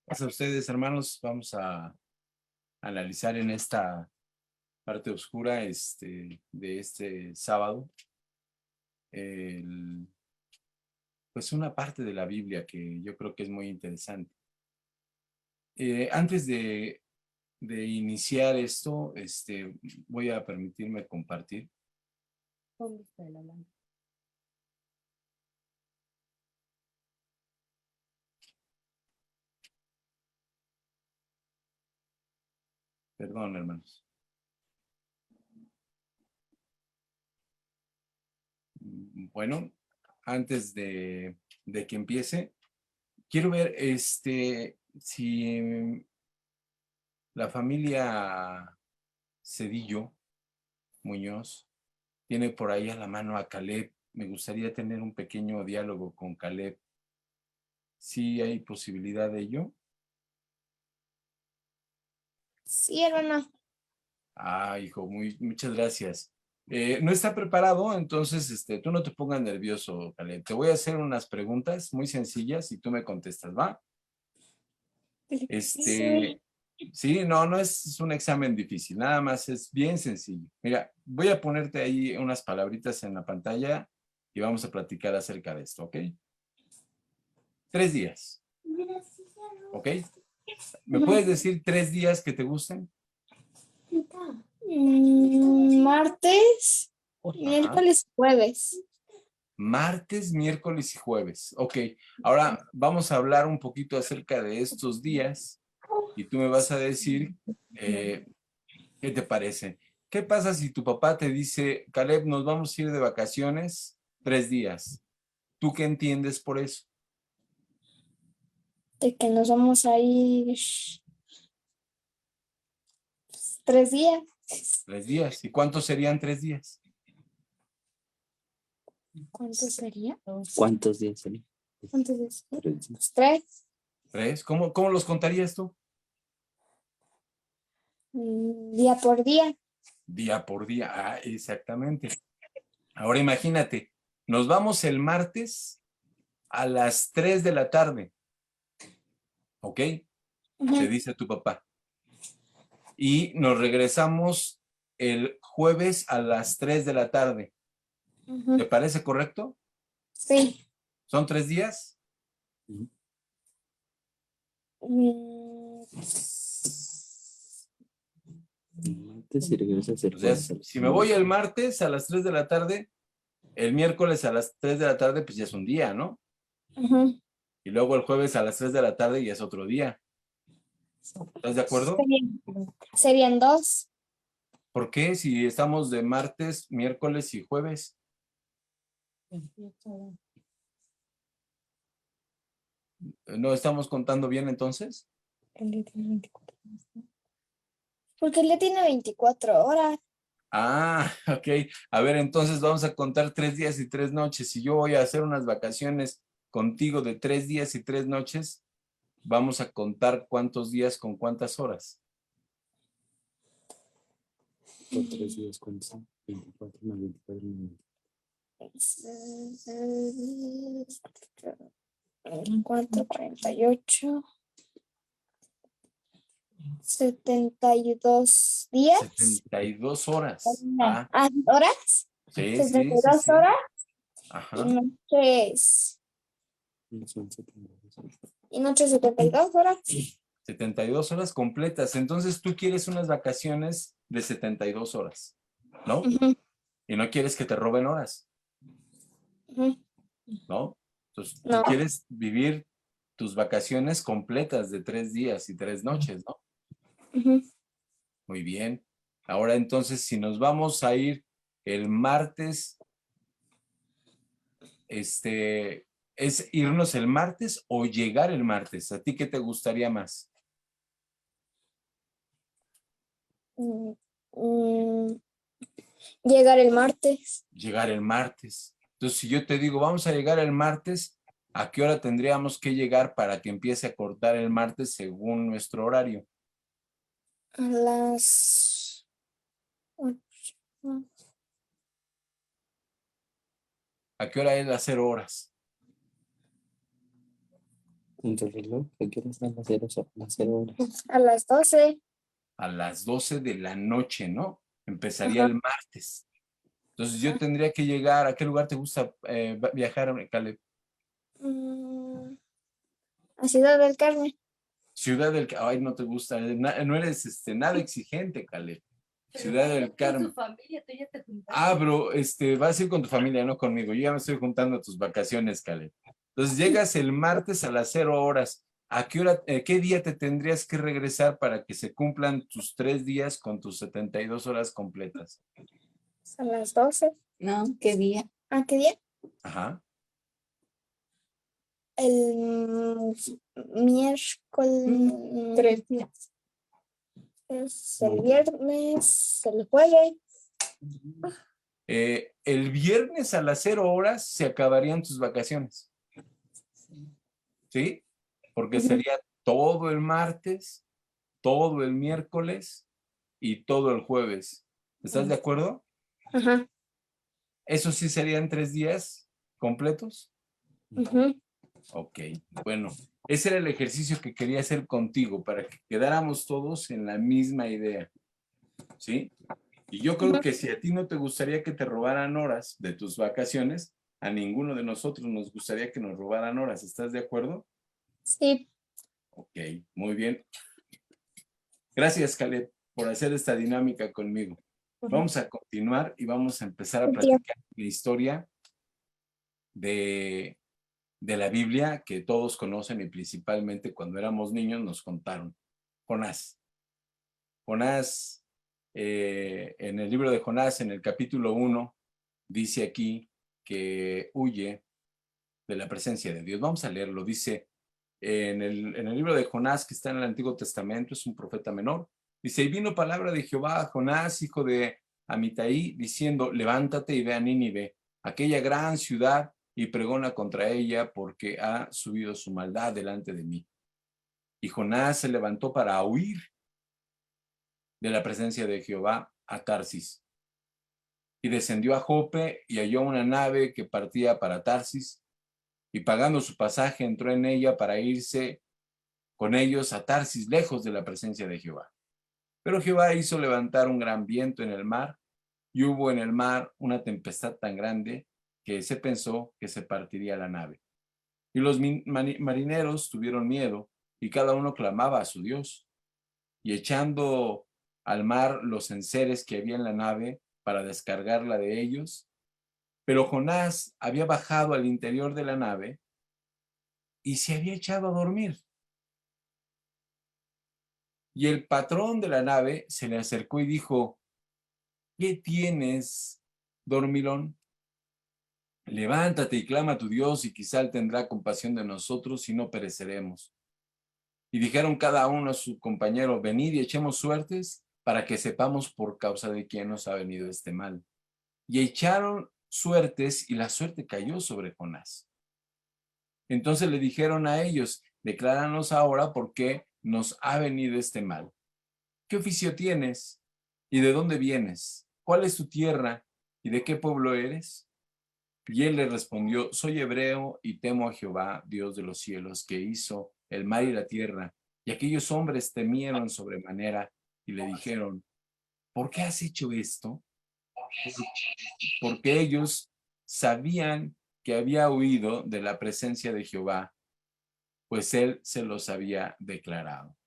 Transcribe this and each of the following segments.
Pues a ustedes, hermanos, vamos a analizar en esta parte oscura de este sábado, el- pues una parte de la Biblia que yo creo que es muy interesante. Antes de iniciar esto, voy a permitirme compartir. ¿Dónde está el alambre? Perdón, hermanos. Bueno, antes de que empiece, quiero ver si la familia Cedillo Muñoz tiene por ahí a la mano a Caleb. Me gustaría tener un pequeño diálogo con Caleb. ¿Sí hay posibilidad de ello? Sí, hermano. Ah, hijo, muchas gracias. No está preparado, entonces tú no te pongas nervioso, Caleb. Te voy a hacer unas preguntas muy sencillas y tú me contestas, ¿va? Sí. Sí, no es un examen difícil, nada más es bien sencillo. Mira, voy a ponerte ahí unas palabritas en la pantalla y vamos a platicar acerca de esto, ¿ok? 3 días, ¿ok? ¿Me puedes decir 3 días que te gusten? Martes, Ajá. miércoles, jueves. Martes, miércoles y jueves. Ok, ahora vamos a hablar un poquito acerca de estos días y tú me vas a decir qué te parece. ¿Qué pasa si tu papá te dice, Caleb, nos vamos a ir de vacaciones 3 días? ¿Tú qué entiendes por eso? De que nos vamos a ir 3 días. 3 días. ¿Y cuántos serían 3 días? ¿Cuánto sería? ¿Cuántos días sería? ¿Cuántos días? 3 días. 3. 3. ¿Cómo los contarías tú? Día por día. Día por día. Ah, exactamente. Ahora imagínate, nos vamos el martes a las 3 de la tarde, ¿ok? Te dice tu papá. Y nos regresamos el jueves a las 3 de la tarde. ¿Te parece correcto? Sí. ¿Son 3 días? Martes y regresas el O sea, jueves. si me voy el martes a las 3 de la tarde, el miércoles a las 3 de la tarde, pues ya es un día, ¿no? Y luego el jueves a las 3 de la tarde ya es otro día. ¿Estás de acuerdo? Serían 2. ¿Por qué? Si estamos de martes, miércoles y jueves. ¿No estamos contando bien entonces? Porque él le tiene 24 horas. Ah, ok. A ver, entonces vamos a contar 3 días y 3 noches. Si yo voy a hacer unas vacaciones contigo de 3 días y 3 noches, vamos a contar cuántos días con cuántas horas. Por 3 días, ¿cuántos son? 24 más 24 más 4, 48. 72 días. 72 horas. Ah, ¿Horas? sí, sí, sí, 72 sí. horas Ajá. y noches. Son 72 horas. Y noches 72 horas. 72 horas completas. Entonces tú quieres unas vacaciones de 72 horas, ¿no? Y no quieres que te roben horas, ¿no? Entonces tú No. quieres vivir tus vacaciones completas de 3 días y 3 noches, ¿no? Muy bien. Ahora entonces, si nos vamos a ir el martes, ¿es irnos el martes o llegar el martes? ¿A ti qué te gustaría más? Llegar el martes. Llegar el martes. Entonces, si yo te digo, vamos a llegar el martes, ¿a qué hora tendríamos que llegar para que empiece a cortar el martes según nuestro horario? A las 8. ¿A qué hora es las 0 horas? En tu reloj, ¿qué quieres a las 0 horas? A las 12. A las 12 de la noche, ¿no? Empezaría Ajá. el martes. Entonces yo tendría que llegar, ¿a qué lugar te gusta viajar, Caleb? Mm, a Ciudad del Carmen. Ciudad del Carmen, ay, no te gusta, no eres nada exigente, Caleb. Ciudad del Carmen. Bro, vas a ir con tu familia, no conmigo. Yo ya me estoy juntando a tus vacaciones, Caleb. Entonces llegas el martes a las 0 horas. ¿A qué hora, qué día te tendrías que regresar para que se cumplan tus 3 días con tus 72 horas completas? A las 12. No, ¿qué día? ¿A qué día? Ajá. El miércoles. 3 días. Es el viernes, el jueves. El viernes a las 0 horas se acabarían tus vacaciones. ¿Sí? Porque sería todo el martes, todo el miércoles y todo el jueves. ¿Estás de acuerdo? Ajá. ¿Eso sí serían 3 días completos? Ujú. Ok, bueno, ese era el ejercicio que quería hacer contigo para que quedáramos todos en la misma idea, ¿sí? Y yo creo que si a ti no te gustaría que te robaran horas de tus vacaciones, a ninguno de nosotros nos gustaría que nos robaran horas. ¿Estás de acuerdo? Sí. Ok, muy bien. Gracias, Caleb, por hacer esta dinámica conmigo. Vamos a continuar y vamos a empezar a platicar la historia de la Biblia que todos conocen y principalmente cuando éramos niños nos contaron. Jonás. Jonás, en el libro de Jonás, en el capítulo 1, dice aquí que huye de la presencia de Dios. Vamos a leerlo. Dice en el libro de Jonás, que está en el Antiguo Testamento, es un profeta menor. Dice, y vino palabra de Jehová a Jonás, hijo de Amitai, diciendo, levántate y ve a Nínive, aquella gran ciudad, y pregona contra ella, porque ha subido su maldad delante de mí. Y Jonás se levantó para huir de la presencia de Jehová a Tarsis. Y descendió a Jope y halló una nave que partía para Tarsis, y pagando su pasaje entró en ella para irse con ellos a Tarsis, lejos de la presencia de Jehová. Pero Jehová hizo levantar un gran viento en el mar, y hubo en el mar una tempestad tan grande que se pensó que se partiría la nave. Y los marineros tuvieron miedo, y cada uno clamaba a su Dios. Y echando al mar los enseres que había en la nave para descargarla de ellos, pero Jonás había bajado al interior de la nave y se había echado a dormir. Y el patrón de la nave se le acercó y dijo, ¿qué tienes, dormilón? Levántate y clama a tu Dios y quizá él tendrá compasión de nosotros y no pereceremos. Y dijeron cada uno a su compañero, venid y echemos suertes para que sepamos por causa de quién nos ha venido este mal. Y echaron suertes y la suerte cayó sobre Jonás. Entonces le dijeron a ellos, decláranos ahora por qué nos ha venido este mal. ¿Qué oficio tienes? ¿Y de dónde vienes? ¿Cuál es tu tierra? ¿Y de qué pueblo eres? Y él le respondió, soy hebreo y temo a Jehová, Dios de los cielos, que hizo el mar y la tierra. Y aquellos hombres temieron sobremanera y le dijeron, ¿por qué has hecho esto? Porque ellos sabían que había huido de la presencia de Jehová, pues él se los había declarado.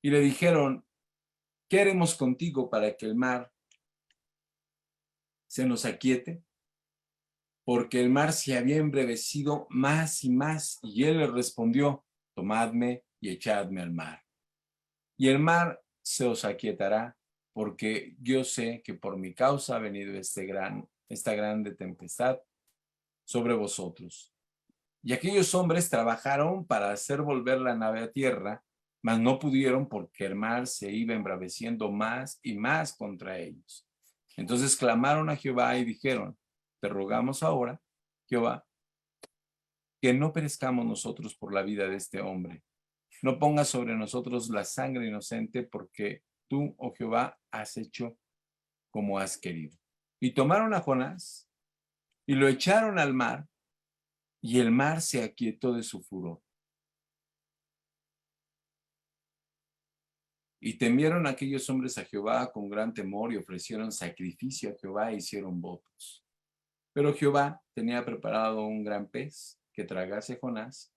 Y le dijeron, ¿qué haremos contigo para que el mar se nos aquiete? Porque el mar se había embravecido más y más. Y él le respondió, tomadme y echadme al mar. Y el mar se os aquietará, porque yo sé que por mi causa ha venido esta grande tempestad sobre vosotros. Y aquellos hombres trabajaron para hacer volver la nave a tierra, mas no pudieron porque el mar se iba embraveciendo más y más contra ellos. Entonces clamaron a Jehová y dijeron, te rogamos ahora, Jehová, que no perezcamos nosotros por la vida de este hombre. No pongas sobre nosotros la sangre inocente, porque tú, oh Jehová, has hecho como has querido. Y tomaron a Jonás y lo echaron al mar, y el mar se aquietó de su furor. Y temieron aquellos hombres a Jehová con gran temor y ofrecieron sacrificio a Jehová e hicieron votos. Pero Jehová tenía preparado un gran pez que tragase a Jonás,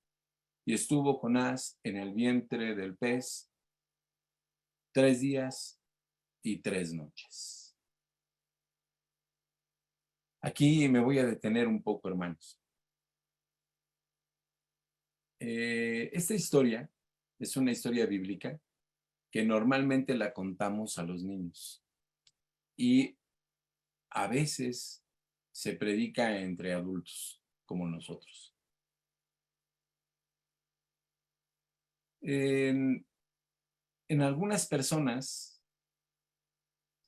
y estuvo Jonás en el vientre del pez 3 días y 3 noches. Aquí me voy a detener un poco, hermanos. Esta historia es una historia bíblica que normalmente la contamos a los niños y a veces se predica entre adultos como nosotros. En algunas personas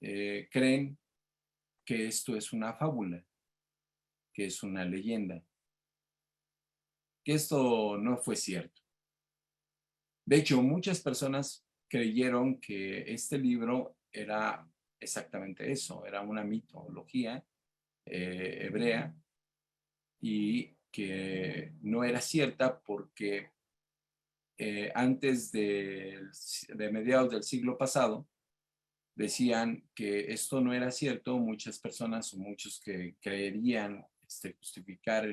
creen que esto es una fábula, que es una leyenda, que esto no fue cierto. De hecho, muchas personas creyeron que este libro era exactamente eso, era una mitología hebrea y que no era cierta porque antes de mediados del siglo pasado decían que esto no era cierto. Muchas personas o muchos que creerían justificar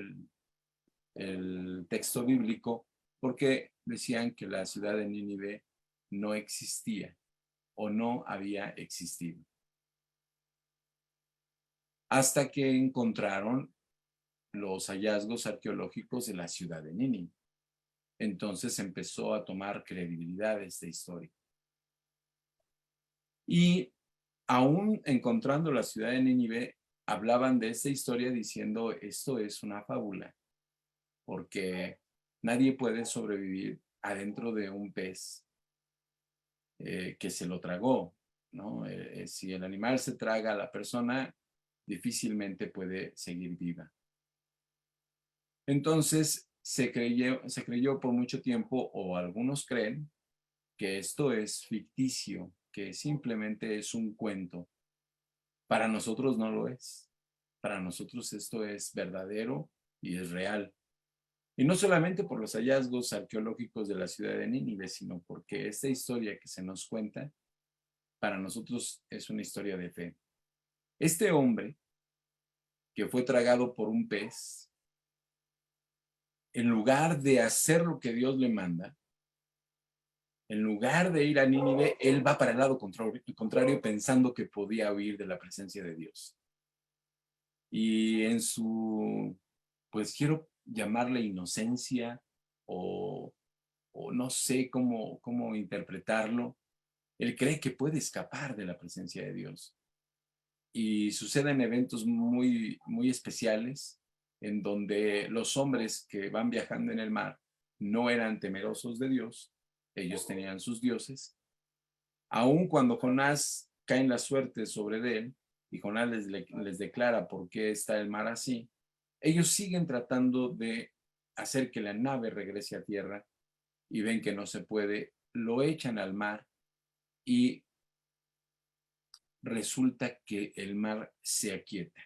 el texto bíblico porque decían que la ciudad de Nínive no existía o no había existido. Hasta que encontraron los hallazgos arqueológicos de la ciudad de Nínive. Entonces empezó a tomar credibilidad esta historia. Y aún encontrando la ciudad de Nínive, hablaban de esta historia diciendo, esto es una fábula, porque nadie puede sobrevivir adentro de un pez que se lo tragó, ¿no? Si el animal se traga a la persona, difícilmente puede seguir viva. Entonces, se creyó por mucho tiempo, o algunos creen, que esto es ficticio, que simplemente es un cuento. Para nosotros no lo es. Para nosotros esto es verdadero y es real. Y no solamente por los hallazgos arqueológicos de la ciudad de Nínive, sino porque esta historia que se nos cuenta, para nosotros es una historia de fe. Este hombre que fue tragado por un pez, en lugar de hacer lo que Dios le manda, en lugar de ir a Nínive, él va para el lado contrario pensando que podía huir de la presencia de Dios. Y en su, pues quiero llamarle inocencia o no sé cómo interpretarlo, él cree que puede escapar de la presencia de Dios. Y suceden eventos muy, muy especiales en donde los hombres que van viajando en el mar no eran temerosos de Dios, ellos tenían sus dioses. Aun cuando Jonás cae en la suerte sobre él y Jonás les declara por qué está el mar así, ellos siguen tratando de hacer que la nave regrese a tierra y ven que no se puede, lo echan al mar y resulta que el mar se aquieta.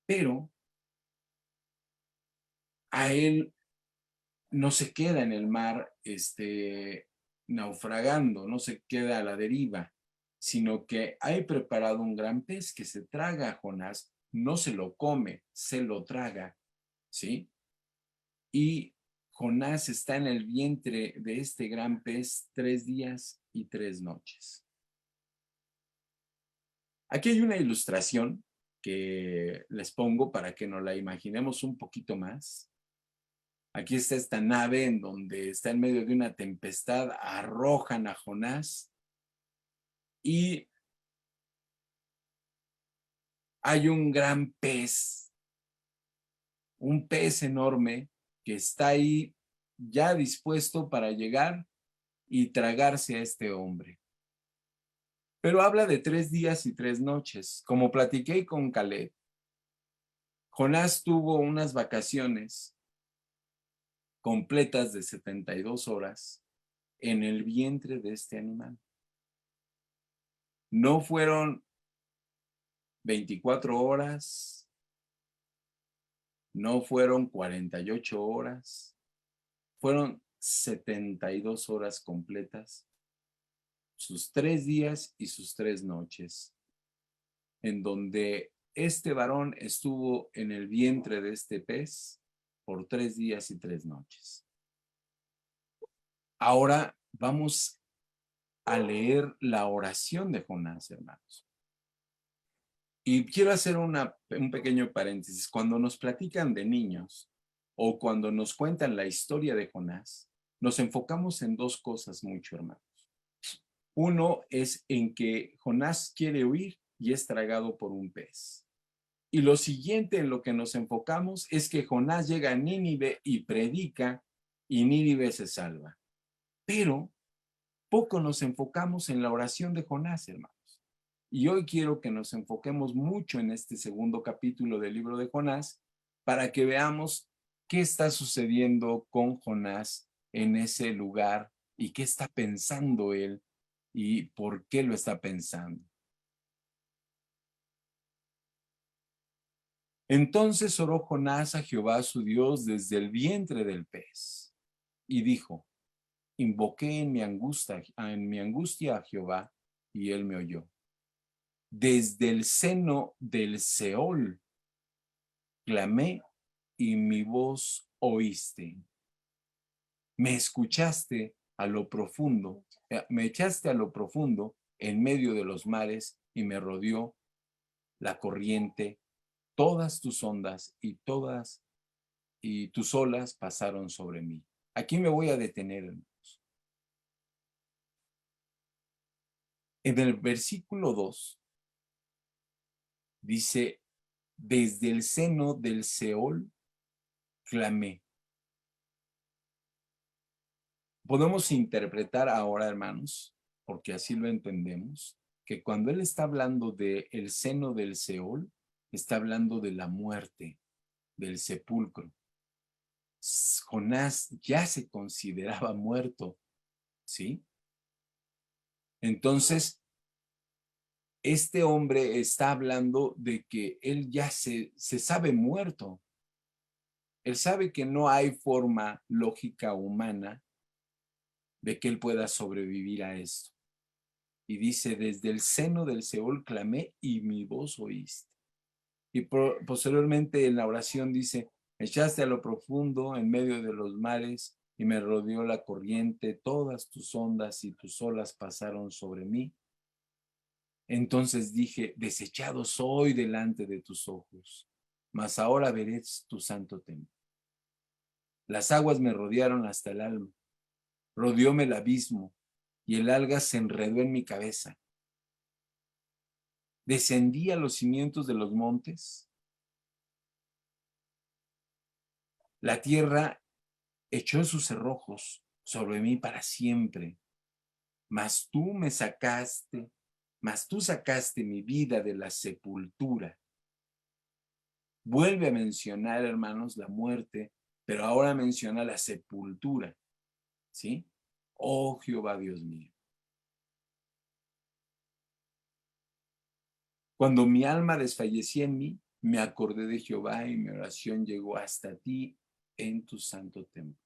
Pero a él no se queda en el mar naufragando, no se queda a la deriva, sino que hay preparado un gran pez que se traga a Jonás, no se lo come, se lo traga, ¿sí? Y Jonás está en el vientre de este gran pez 3 días y 3 noches. Aquí hay una ilustración que les pongo para que nos la imaginemos un poquito más. Aquí está esta nave en donde está en medio de una tempestad, arrojan a Jonás y hay un gran pez, un pez enorme que está ahí ya dispuesto para llegar y tragarse a este hombre. Pero habla de 3 días y 3 noches. Como platiqué con Caleb, Jonás tuvo unas vacaciones completas de 72 horas en el vientre de este animal. No fueron 24 horas, No fueron 48 horas, fueron 72 horas completas, sus 3 días y sus 3 noches, en donde este varón estuvo en el vientre de este pez por 3 días y 3 noches. Ahora vamos a leer la oración de Jonás, hermanos. Y quiero hacer un pequeño paréntesis. Cuando nos platican de niños o cuando nos cuentan la historia de Jonás, nos enfocamos en 2 cosas mucho, hermanos. Uno es en que Jonás quiere huir y es tragado por un pez. Y lo siguiente en lo que nos enfocamos es que Jonás llega a Nínive y predica y Nínive se salva. Pero poco nos enfocamos en la oración de Jonás, hermanos. Y hoy quiero que nos enfoquemos mucho en este segundo capítulo del libro de Jonás para que veamos qué está sucediendo con Jonás en ese lugar y qué está pensando él y por qué lo está pensando. Entonces oró Jonás a Jehová su Dios desde el vientre del pez y dijo: invoqué en mi angustia a Jehová y él me oyó. Desde el seno del Seol clamé y mi voz oíste. Me escuchaste a lo profundo, me echaste a lo profundo en medio de los mares y me rodeó la corriente, todas tus ondas y tus olas pasaron sobre mí. Aquí me voy a detener, hermanos. En el versículo 2 dice: desde el seno del Seol clamé. Podemos interpretar ahora, hermanos, porque así lo entendemos, que cuando él está hablando de el seno del Seol, está hablando de la muerte, del sepulcro. Jonás ya se consideraba muerto, ¿sí? Entonces, este hombre está hablando de que él ya se sabe muerto. Él sabe que no hay forma lógica humana de que él pueda sobrevivir a esto. Y dice: desde el seno del Seol clamé y mi voz oíste. Y posteriormente en la oración dice: echaste a lo profundo en medio de los mares y me rodeó la corriente, todas tus ondas y tus olas pasaron sobre mí. Entonces dije: desechado soy delante de tus ojos, mas ahora veré tu santo templo. Las aguas me rodearon hasta el alma, rodeóme el abismo y el alga se enredó en mi cabeza. Descendí a los cimientos de los montes. La tierra echó sus cerrojos sobre mí para siempre. Mas tú sacaste mi vida de la sepultura. Vuelve a mencionar, hermanos, la muerte, pero ahora menciona la sepultura, ¿sí? Oh Jehová Dios mío. Cuando mi alma desfallecía en mí, me acordé de Jehová y mi oración llegó hasta ti en tu santo templo.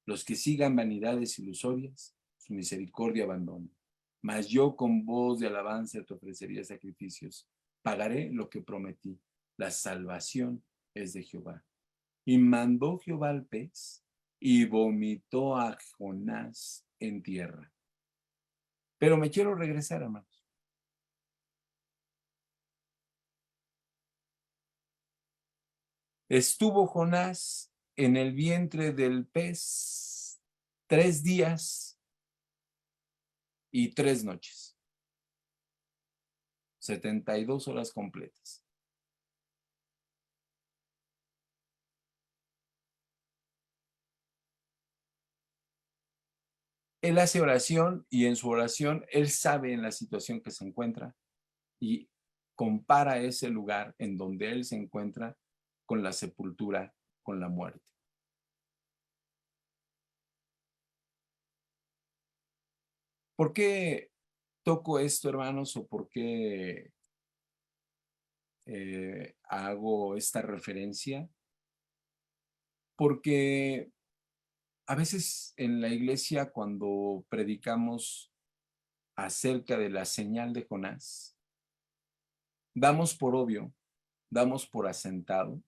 Los que sigan vanidades ilusorias, su misericordia abandonan. Mas yo con voz de alabanza te ofrecería sacrificios. Pagaré lo que prometí. La salvación es de Jehová. Y mandó Jehová al pez y vomitó a Jonás en tierra. Pero me quiero regresar, hermanos. Estuvo Jonás en el vientre del pez 3 días y 3 noches. 72 horas completas. Él hace oración y en su oración él sabe en la situación que se encuentra y compara ese lugar en donde él se encuentra con la sepultura, con la muerte. ¿Por qué toco esto, hermanos? ¿O por qué hago esta referencia? Porque a veces en la iglesia, cuando predicamos acerca de la señal de Jonás, damos por obvio, damos por asentado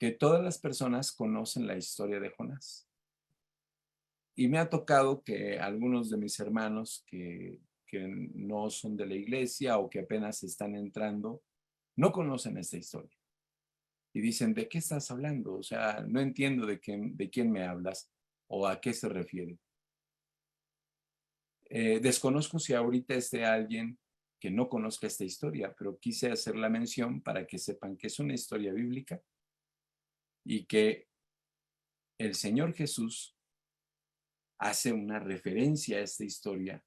que todas las personas conocen la historia de Jonás. Y me ha tocado que algunos de mis hermanos que no son de la iglesia o que apenas están entrando, no conocen esta historia. Y dicen, ¿de qué estás hablando? O sea, no entiendo de quién me hablas o a qué se refiere. Desconozco si ahorita esté alguien que no conozca esta historia, pero quise hacer la mención para que sepan que es una historia bíblica y que el Señor Jesús hace una referencia a esta historia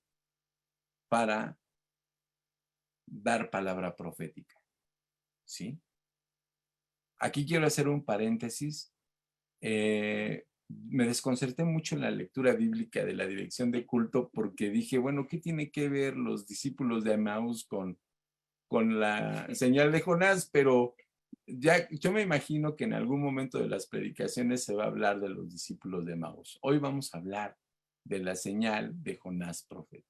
para dar palabra profética, ¿sí? Aquí quiero hacer un paréntesis. Me desconcerté mucho en la lectura bíblica de la dirección de culto porque dije, bueno, ¿qué tiene que ver los discípulos de Emaús con la señal de Jonás? Pero ya yo me imagino que en algún momento de las predicaciones se va a hablar de los discípulos de Emaús. Hoy vamos a hablar de la señal de Jonás profeta.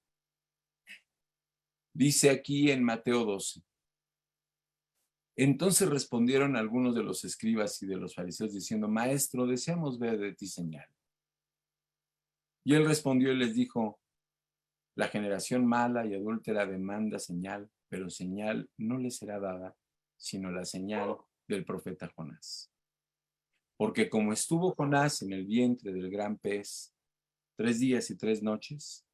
Dice aquí en Mateo 12. Entonces respondieron algunos de los escribas y de los fariseos diciendo, Maestro, deseamos ver de ti señal. Y él respondió y les dijo, la generación mala y adúltera demanda señal, pero señal no le será dada, sino la señal del profeta Jonás. Porque como estuvo Jonás en el vientre del gran pez 3 días y 3 noches,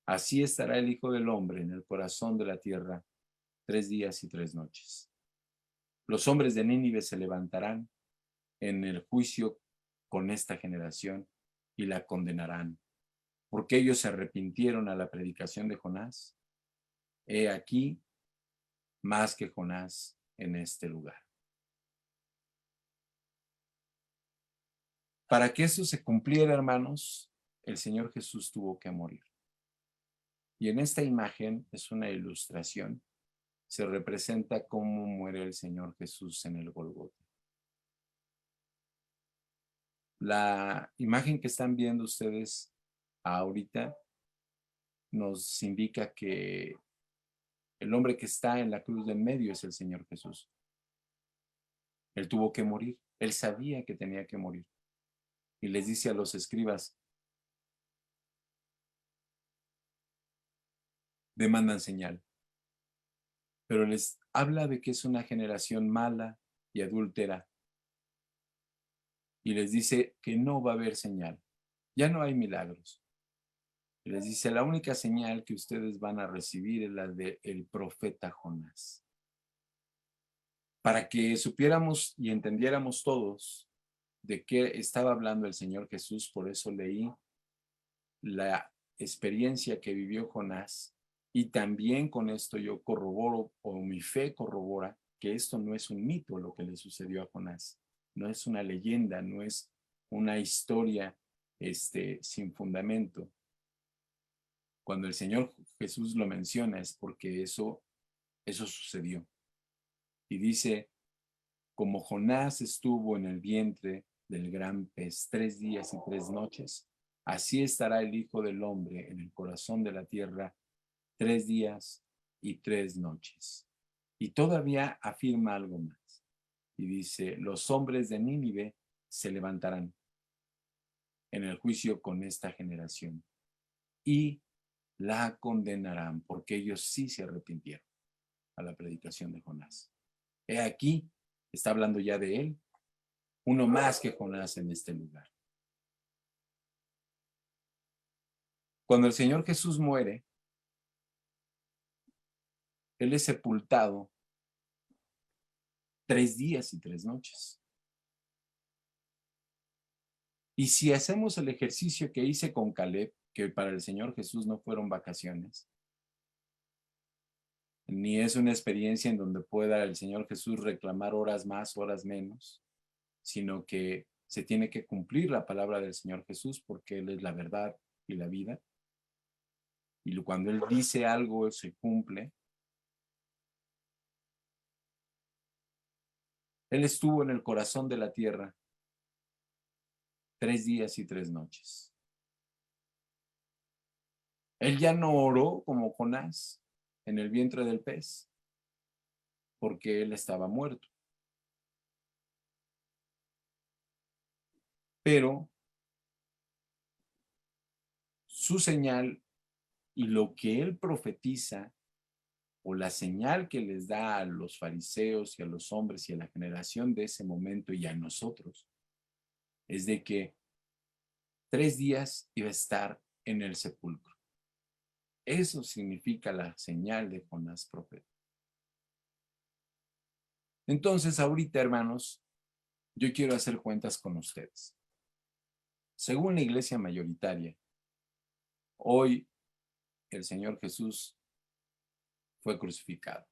así estará el Hijo del Hombre en el corazón de la tierra 3 días y 3 noches. Los hombres de Nínive se levantarán en el juicio con esta generación y la condenarán, porque ellos se arrepintieron a la predicación de Jonás. He aquí más que Jonás en este lugar. Para que eso se cumpliera, hermanos, el Señor Jesús tuvo que morir. Y en esta imagen es una ilustración. Se representa cómo muere el Señor Jesús en el Golgota. La imagen que están viendo ustedes ahorita nos indica que el hombre que está en la cruz del medio es el Señor Jesús. Él tuvo que morir. Él sabía que tenía que morir. Y les dice a los escribas, demandan señal. Pero les habla de que es una generación mala y adúltera. Y les dice que no va a haber señal. Ya no hay milagros. Y les dice, la única señal que ustedes van a recibir es la del profeta Jonás. Para que supiéramos y entendiéramos todos de qué estaba hablando el Señor Jesús, por eso leí la experiencia que vivió Jonás y también con esto yo corroboro o mi fe corrobora que esto no es un mito lo que le sucedió a Jonás, no es una leyenda, no es una historia sin fundamento. Cuando el Señor Jesús lo menciona es porque eso sucedió. Y dice, como Jonás estuvo en el vientre del gran pez 3 días y 3 noches, así estará el Hijo del Hombre en el corazón de la tierra 3 días y 3 noches. Y todavía afirma algo más. Y dice, los hombres de Nínive se levantarán en el juicio con esta generación y la condenarán, porque ellos sí se arrepintieron a la predicación de Jonás. He aquí, está hablando ya de él, uno más que Jonás en este lugar. Cuando el Señor Jesús muere, Él es sepultado 3 días y 3 noches. Y si hacemos el ejercicio que hice con Caleb, que para el Señor Jesús no fueron vacaciones, ni es una experiencia en donde pueda el Señor Jesús reclamar horas más, horas menos, sino que se tiene que cumplir la palabra del Señor Jesús porque Él es la verdad y la vida. Y cuando Él dice algo, se cumple. Él estuvo en el corazón de la tierra 3 días y 3 noches. Él ya no oró como Jonás en el vientre del pez, porque él estaba muerto. Pero su señal y lo que él profetiza, o la señal que les da a los fariseos y a los hombres y a la generación de ese momento y a nosotros, es de que 3 días iba a estar en el sepulcro. Eso significa la señal de Jonás profeta. Entonces, ahorita, hermanos, yo quiero hacer cuentas con ustedes. Según la iglesia mayoritaria, hoy el Señor Jesús fue crucificado.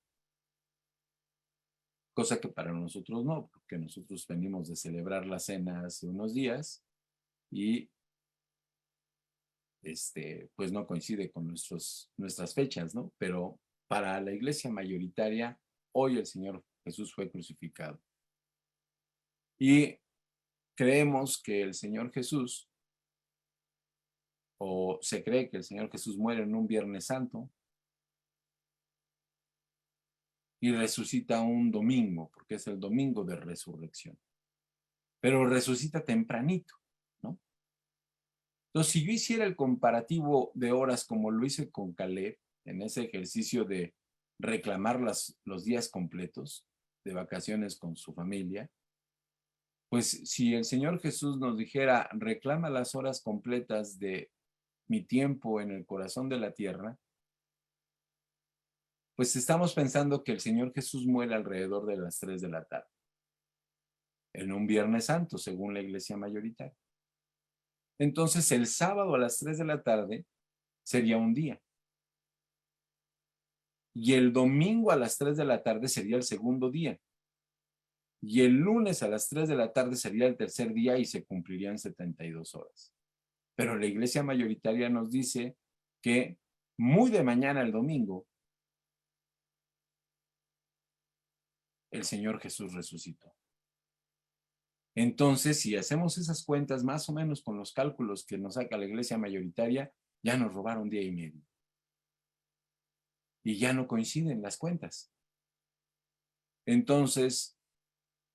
Cosa que para nosotros no, porque nosotros venimos de celebrar la cena hace unos días y pues no coincide con nuestras fechas, ¿no? Pero para la iglesia mayoritaria, hoy el Señor Jesús fue crucificado. Y creemos que el Señor Jesús, o se cree que el Señor Jesús muere en un Viernes Santo y resucita un domingo, porque es el domingo de resurrección. Pero resucita tempranito, ¿no? Entonces, si yo hiciera el comparativo de horas como lo hice con Caleb, en ese ejercicio de reclamar los días completos de vacaciones con su familia, pues si el Señor Jesús nos dijera, reclama las horas completas de mi tiempo en el corazón de la tierra, pues estamos pensando que el Señor Jesús muere alrededor de las 3 de la tarde, en un Viernes Santo, según la iglesia mayoritaria. Entonces, el sábado a las 3 de la tarde sería un día. Y el domingo a las 3 de la tarde sería el segundo día. Y el lunes a las 3 de la tarde sería el tercer día y se cumplirían 72 horas. Pero la iglesia mayoritaria nos dice que muy de mañana el domingo, el Señor Jesús resucitó. Entonces, si hacemos esas cuentas más o menos con los cálculos que nos saca la iglesia mayoritaria, ya nos robaron día y medio. Y ya no coinciden las cuentas. Entonces,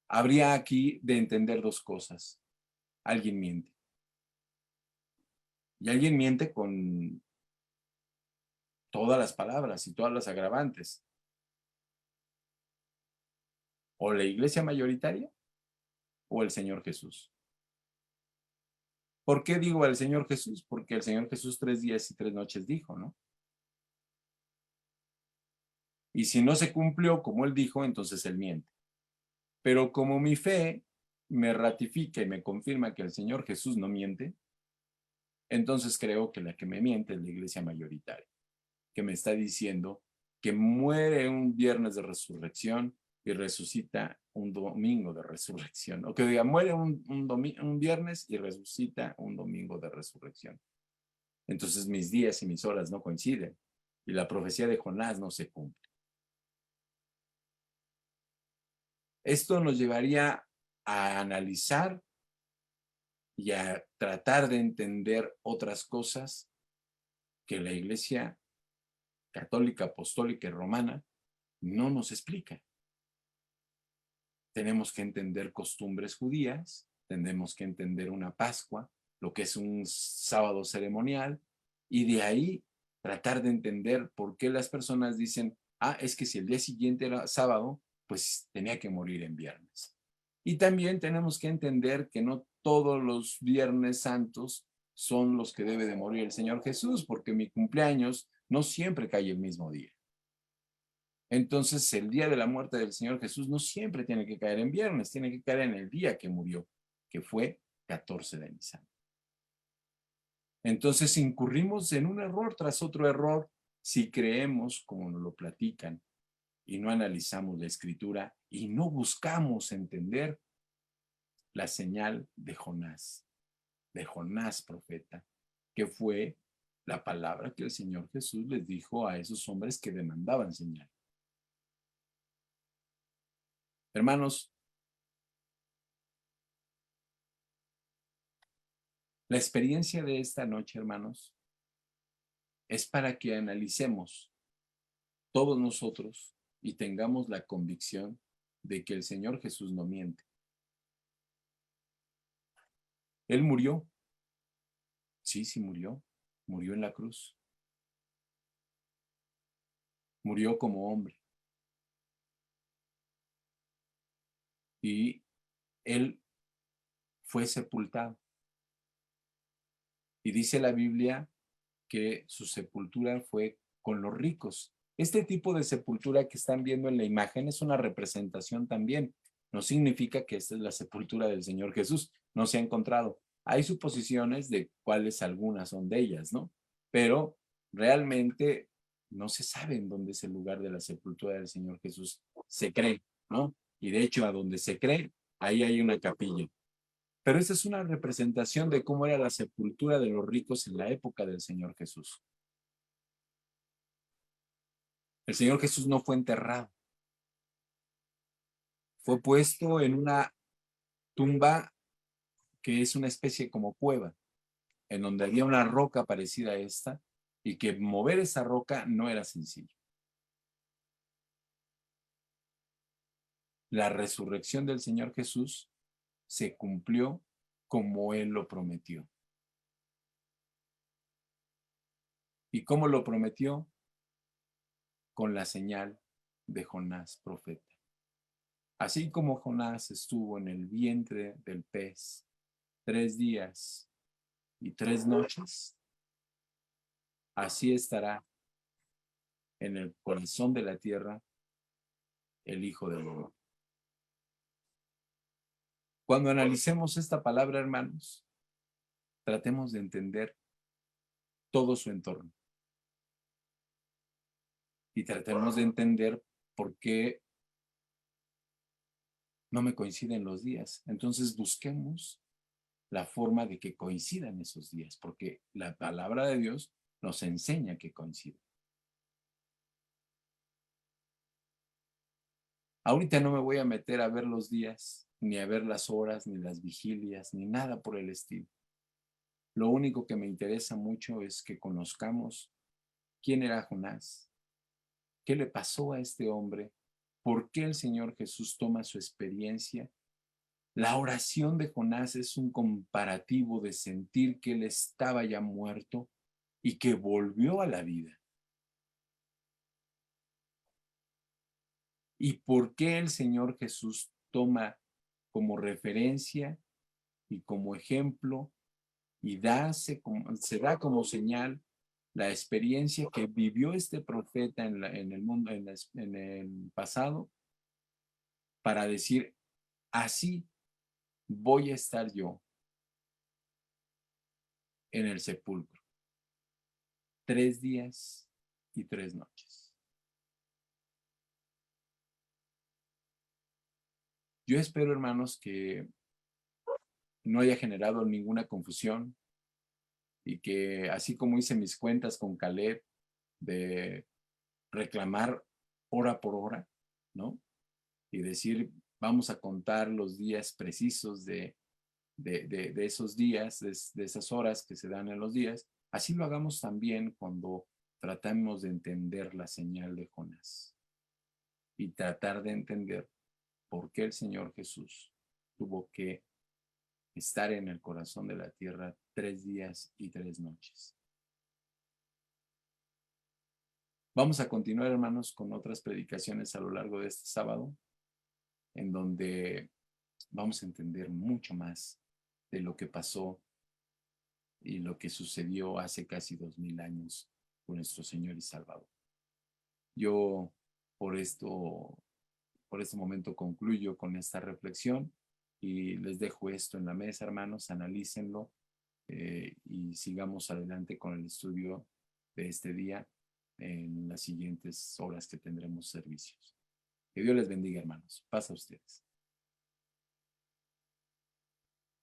habría aquí de entender 2 cosas. Alguien miente. Y alguien miente con todas las palabras y todas las agravantes. O la iglesia mayoritaria o el Señor Jesús. ¿Por qué digo el Señor Jesús? Porque el Señor Jesús 3 días y 3 noches dijo, ¿no? Y si no se cumplió como él dijo, entonces él miente. Pero como mi fe me ratifica y me confirma que el Señor Jesús no miente, entonces creo que la que me miente es la iglesia mayoritaria, que me está diciendo que muere un viernes de resurrección y resucita un domingo de resurrección. O que diga, muere un viernes y resucita un domingo de resurrección. Entonces mis días y mis horas no coinciden y la profecía de Jonás no se cumple. Esto nos llevaría a analizar y a tratar de entender otras cosas que la Iglesia Católica, Apostólica y Romana no nos explica. Tenemos que entender costumbres judías, tenemos que entender una Pascua, lo que es un sábado ceremonial, y de ahí tratar de entender por qué las personas dicen, es que si el día siguiente era sábado, pues tenía que morir en viernes. Y también tenemos que entender que no todos los viernes santos son los que debe de morir el Señor Jesús, porque mi cumpleaños no siempre cae el mismo día. Entonces, el día de la muerte del Señor Jesús no siempre tiene que caer en viernes, tiene que caer en el día que murió, que fue 14 de Nisan. Entonces, incurrimos en un error tras otro error si creemos, como nos lo platican, y no analizamos la escritura y no buscamos entender la señal de Jonás profeta, que fue la palabra que el Señor Jesús les dijo a esos hombres que demandaban señal. Hermanos, La experiencia de esta noche, hermanos, es para que analicemos todos nosotros y tengamos la convicción de que el Señor Jesús no miente. Él murió. Sí, sí murió. Murió en la cruz. Murió como hombre. Y Él fue sepultado. Y dice la Biblia que su sepultura fue con los ricos. Este tipo de sepultura que están viendo en la imagen es una representación también. No significa que esta es la sepultura del Señor Jesús. No se ha encontrado. Hay suposiciones de cuáles algunas son de ellas, ¿no? Pero realmente no se sabe en dónde es el lugar de la sepultura del Señor Jesús. Se cree, ¿no? Y de hecho, a donde se cree, ahí hay una capilla. Pero esa es una representación de cómo era la sepultura de los ricos en la época del Señor Jesús. El Señor Jesús no fue enterrado. Fue puesto en una tumba que es una especie como cueva, en donde había una roca parecida a esta, y que mover esa roca no era sencillo. La resurrección del Señor Jesús se cumplió como Él lo prometió. ¿Y cómo lo prometió? Con la señal de Jonás, profeta. Así como Jonás estuvo en el vientre del pez 3 días y 3 noches, así estará en el corazón de la tierra el Hijo del Hombre. Cuando analicemos esta palabra, hermanos, tratemos de entender todo su entorno. Y tratemos de entender por qué no me coinciden los días. Entonces busquemos la forma de que coincidan esos días, porque la palabra de Dios nos enseña que coinciden. Ahorita no me voy a meter a ver los días, ni a ver las horas, ni las vigilias, ni nada por el estilo. Lo único que me interesa mucho es que conozcamos quién era Jonás, qué le pasó a este hombre, por qué el Señor Jesús toma su experiencia. La oración de Jonás es un comparativo de sentir que él estaba ya muerto y que volvió a la vida. ¿Y por qué el Señor Jesús toma como referencia y como ejemplo y se da como señal la experiencia que vivió este profeta en el mundo, en el pasado, para decir, así voy a estar yo en el sepulcro, 3 días y 3 noches? Yo espero, hermanos, que no haya generado ninguna confusión y que, así como hice mis cuentas con Caleb de reclamar hora por hora, ¿no? Y decir, vamos a contar los días precisos de esos días, de esas horas que se dan en los días, así lo hagamos también cuando tratamos de entender la señal de Jonás y tratar de entender por qué el Señor Jesús tuvo que estar en el corazón de la tierra 3 días y 3 noches. Vamos a continuar, hermanos, con otras predicaciones a lo largo de este sábado, en donde vamos a entender mucho más de lo que pasó y lo que sucedió hace casi 2000 años con nuestro Señor y Salvador. Yo por este momento concluyo con esta reflexión y les dejo esto en la mesa, hermanos, analícenlo y sigamos adelante con el estudio de este día en las siguientes horas que tendremos servicios. Que Dios les bendiga, hermanos. Paz a ustedes.